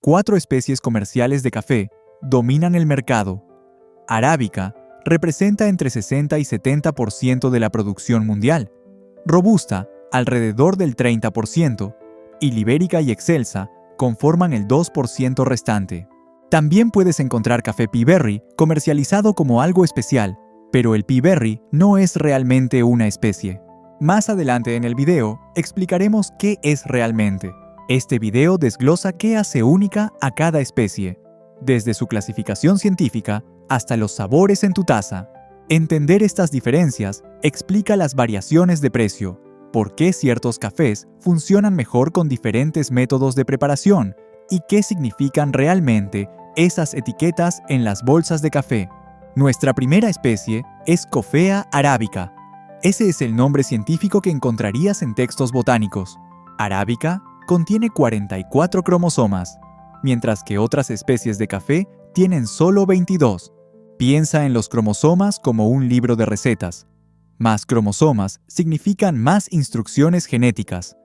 4 especies comerciales de café dominan el mercado. Arábica representa entre 60 y 70% de la producción mundial, Robusta alrededor del 30% y Libérica y Excelsa conforman el 2% restante. También puedes encontrar café Peaberry comercializado como algo especial, pero el Peaberry no es realmente una especie. Más adelante en el video explicaremos qué es realmente. Este video desglosa qué hace única a cada especie, desde su clasificación científica hasta los sabores en tu taza. Entender estas diferencias explica las variaciones de precio, por qué ciertos cafés funcionan mejor con diferentes métodos de preparación y qué significan realmente esas etiquetas en las bolsas de café. Nuestra primera especie es Coffea arábica. Ese es el nombre científico que encontrarías en textos botánicos. Arábica contiene 44 cromosomas, mientras que otras especies de café tienen solo 22. Piensa en los cromosomas como un libro de recetas. Más cromosomas significan más instrucciones genéticas,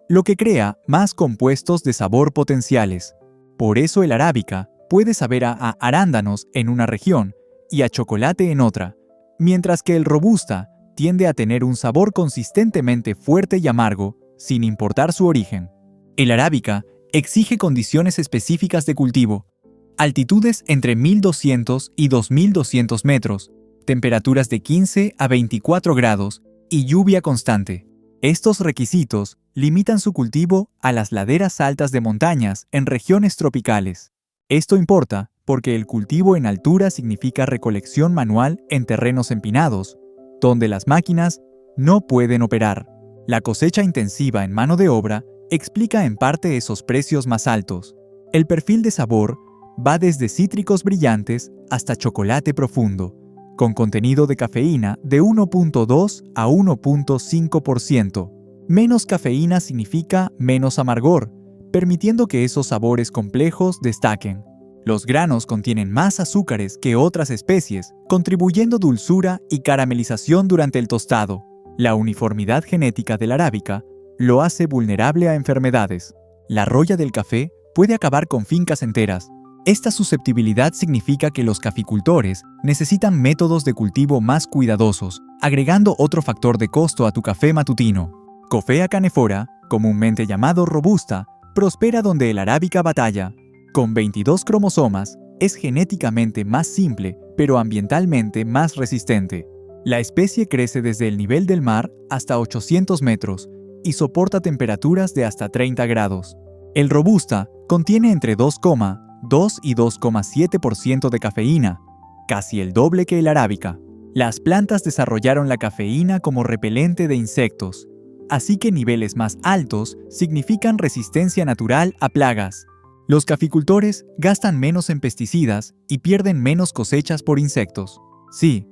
lo que crea más compuestos de sabor potenciales. Por eso el arábica puede saber a arándanos en una región y a chocolate en otra, mientras que el robusta tiende a tener un sabor consistentemente fuerte y amargo, sin importar su origen. El arábica exige condiciones específicas de cultivo, altitudes entre 1200 y 2200 metros, temperaturas de 15 a 24 grados y lluvia constante. Estos requisitos limitan su cultivo a las laderas altas de montañas en regiones tropicales. Esto importa porque el cultivo en altura significa recolección manual en terrenos empinados, donde las máquinas no pueden operar. La cosecha intensiva en mano de obra explica en parte esos precios más altos. El perfil de sabor va desde cítricos brillantes hasta chocolate profundo, con contenido de cafeína de 1.2 a 1.5%. Menos cafeína significa menos amargor, permitiendo que esos sabores complejos destaquen. Los granos contienen más azúcares que otras especies, contribuyendo dulzura y caramelización durante el tostado. La uniformidad genética del arábica lo hace vulnerable a enfermedades. La roya del café puede acabar con fincas enteras. Esta susceptibilidad significa que los caficultores necesitan métodos de cultivo más cuidadosos, agregando otro factor de costo a tu café matutino. Coffea canephora, comúnmente llamado robusta, prospera donde el arábica batalla. Con 22 cromosomas, es genéticamente más simple, pero ambientalmente más resistente. La especie crece desde el nivel del mar hasta 800 metros y soporta temperaturas de hasta 30 grados. El robusta contiene entre 2,2 y 2,7% de cafeína, casi el doble que el arábica. Las plantas desarrollaron la cafeína como repelente de insectos, así que niveles más altos significan resistencia natural a plagas. Los caficultores gastan menos en pesticidas y pierden menos cosechas por insectos. Sí,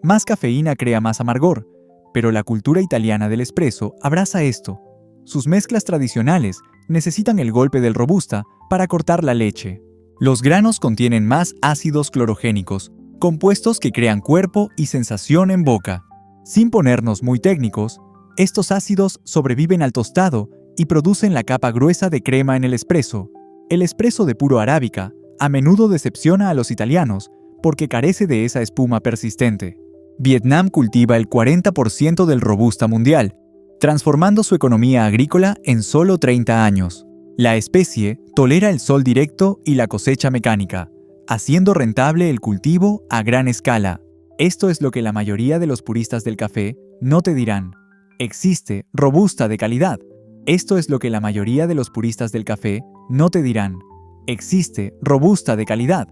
más cafeína crea más amargor, pero la cultura italiana del espresso abraza esto. Sus mezclas tradicionales necesitan el golpe del robusta para cortar la leche. Los granos contienen más ácidos clorogénicos, compuestos que crean cuerpo y sensación en boca. Sin ponernos muy técnicos, estos ácidos sobreviven al tostado y producen la capa gruesa de crema en el espresso. El espresso de puro arábica a menudo decepciona a los italianos porque carece de esa espuma persistente. Vietnam cultiva el 40% del robusta mundial, transformando su economía agrícola en solo 30 años. La especie tolera el sol directo y la cosecha mecánica, haciendo rentable el cultivo a gran escala. Esto es lo que la mayoría de los puristas del café no te dirán. Existe robusta de calidad. Esto es lo que la mayoría de los puristas del café no te dirán. Existe robusta de calidad.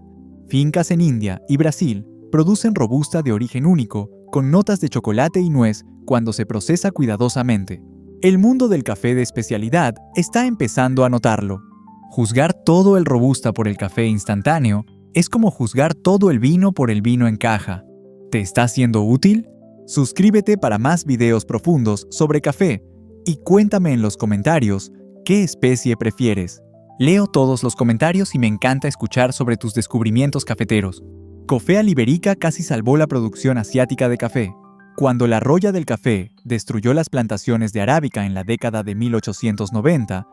Fincas en India y Brasil producen robusta de origen único, con notas de chocolate y nuez cuando se procesa cuidadosamente. El mundo del café de especialidad está empezando a notarlo. Juzgar todo el robusta por el café instantáneo es como juzgar todo el vino por el vino en caja. ¿Te está siendo útil? Suscríbete para más videos profundos sobre café y cuéntame en los comentarios qué especie prefieres. Leo todos los comentarios y me encanta escuchar sobre tus descubrimientos cafeteros. Coffea liberica casi salvó la producción asiática de café. Cuando la roya del café destruyó las plantaciones de arábica en la década de 1890,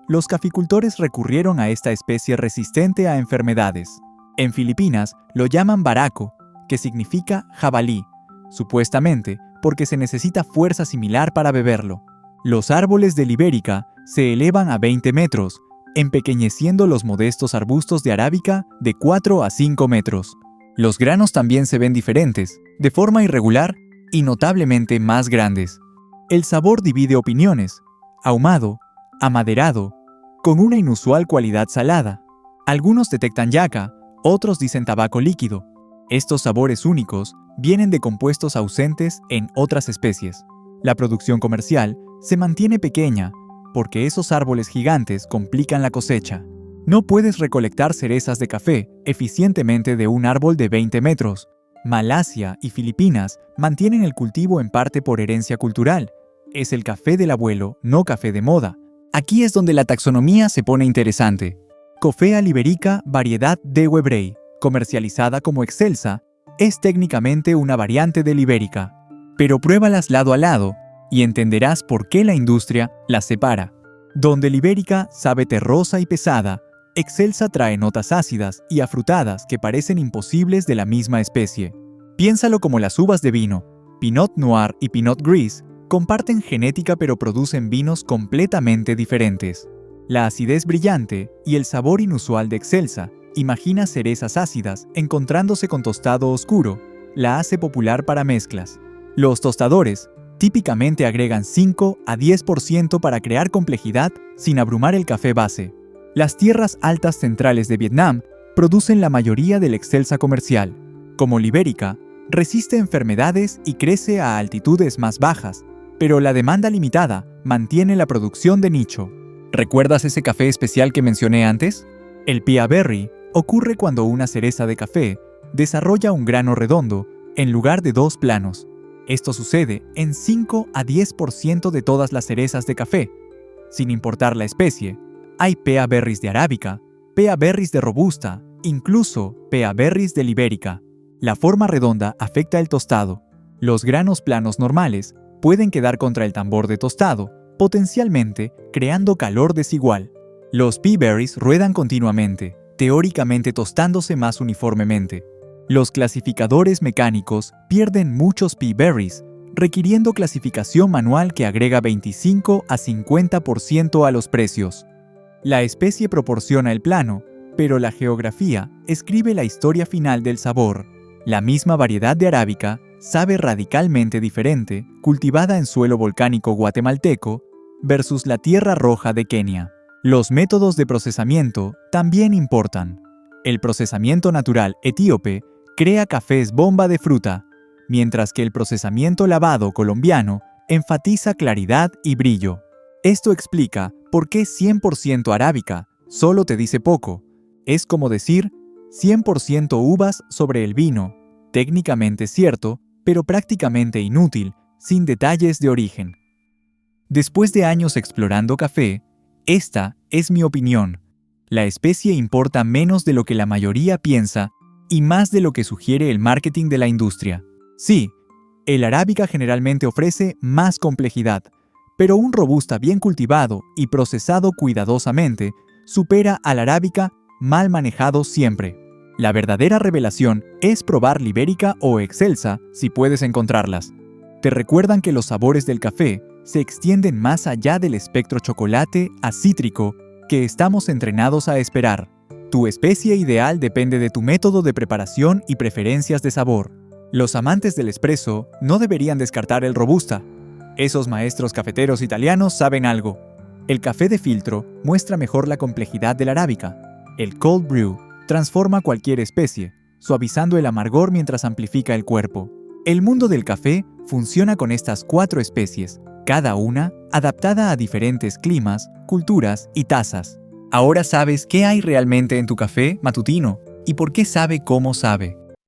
los caficultores recurrieron a esta especie resistente a enfermedades. En Filipinas lo llaman baraco, que significa jabalí, supuestamente porque se necesita fuerza similar para beberlo. Los árboles de Libérica se elevan a 20 metros, empequeñeciendo los modestos arbustos de arábica de 4 a 5 metros. Los granos también se ven diferentes, de forma irregular y notablemente más grandes. El sabor divide opiniones: ahumado, amaderado, con una inusual cualidad salada. Algunos detectan yaca, otros dicen tabaco líquido. Estos sabores únicos vienen de compuestos ausentes en otras especies. La producción comercial se mantiene pequeña porque esos árboles gigantes complican la cosecha. No puedes recolectar cerezas de café eficientemente de un árbol de 20 metros. Malasia y Filipinas mantienen el cultivo en parte por herencia cultural. Es el café del abuelo, no café de moda. Aquí es donde la taxonomía se pone interesante. Coffea liberica variedad de Webrey, comercializada como excelsa, es técnicamente una variante de Libérica. Pero pruébalas lado a lado y entenderás por qué la industria las separa. Donde Libérica sabe terrosa y pesada, excelsa trae notas ácidas y afrutadas que parecen imposibles de la misma especie. Piénsalo como las uvas de vino. Pinot Noir y Pinot Gris comparten genética pero producen vinos completamente diferentes. La acidez brillante y el sabor inusual de excelsa, imagina cerezas ácidas encontrándose con tostado oscuro, la hace popular para mezclas. Los tostadores típicamente agregan 5 a 10% para crear complejidad sin abrumar el café base. Las tierras altas centrales de Vietnam producen la mayoría del excelsa comercial. Como Libérica, resiste enfermedades y crece a altitudes más bajas, pero la demanda limitada mantiene la producción de nicho. ¿Recuerdas ese café especial que mencioné antes? El Pea Berry ocurre cuando una cereza de café desarrolla un grano redondo en lugar de dos planos. Esto sucede en 5 a 10% de todas las cerezas de café. Sin importar la especie, hay Pea Berries de arábica, Pea Berries de robusta, incluso Pea Berries de Libérica. La forma redonda afecta el tostado. Los granos planos normales pueden quedar contra el tambor de tostado, potencialmente creando calor desigual. Los Pea Berries ruedan continuamente, teóricamente tostándose más uniformemente. Los clasificadores mecánicos pierden muchos Pea Berries, requiriendo clasificación manual que agrega 25 a 50% a los precios. La especie proporciona el plano, pero la geografía escribe la historia final del sabor. La misma variedad de arábica sabe radicalmente diferente, cultivada en suelo volcánico guatemalteco, versus la tierra roja de Kenia. Los métodos de procesamiento también importan. El procesamiento natural etíope crea cafés bomba de fruta, mientras que el procesamiento lavado colombiano enfatiza claridad y brillo. Esto explica por qué 100% arábica solo te dice poco. Es como decir 100% uvas sobre el vino, técnicamente cierto, pero prácticamente inútil, sin detalles de origen. Después de años explorando café, esta es mi opinión. La especie importa menos de lo que la mayoría piensa y más de lo que sugiere el marketing de la industria. Sí, el arábica generalmente ofrece más complejidad, pero un robusta bien cultivado y procesado cuidadosamente supera al arábica mal manejado siempre. La verdadera revelación es probar Libérica o excelsa si puedes encontrarlas. Te recuerdan que los sabores del café se extienden más allá del espectro chocolate a cítrico que estamos entrenados a esperar. Tu especie ideal depende de tu método de preparación y preferencias de sabor. Los amantes del espresso no deberían descartar el robusta. Esos maestros cafeteros italianos saben algo. El café de filtro muestra mejor la complejidad de la arábica. El cold brew transforma cualquier especie, suavizando el amargor mientras amplifica el cuerpo. El mundo del café funciona con estas 4 especies, cada una adaptada a diferentes climas, culturas y tazas. Ahora sabes qué hay realmente en tu café matutino y por qué sabe cómo sabe.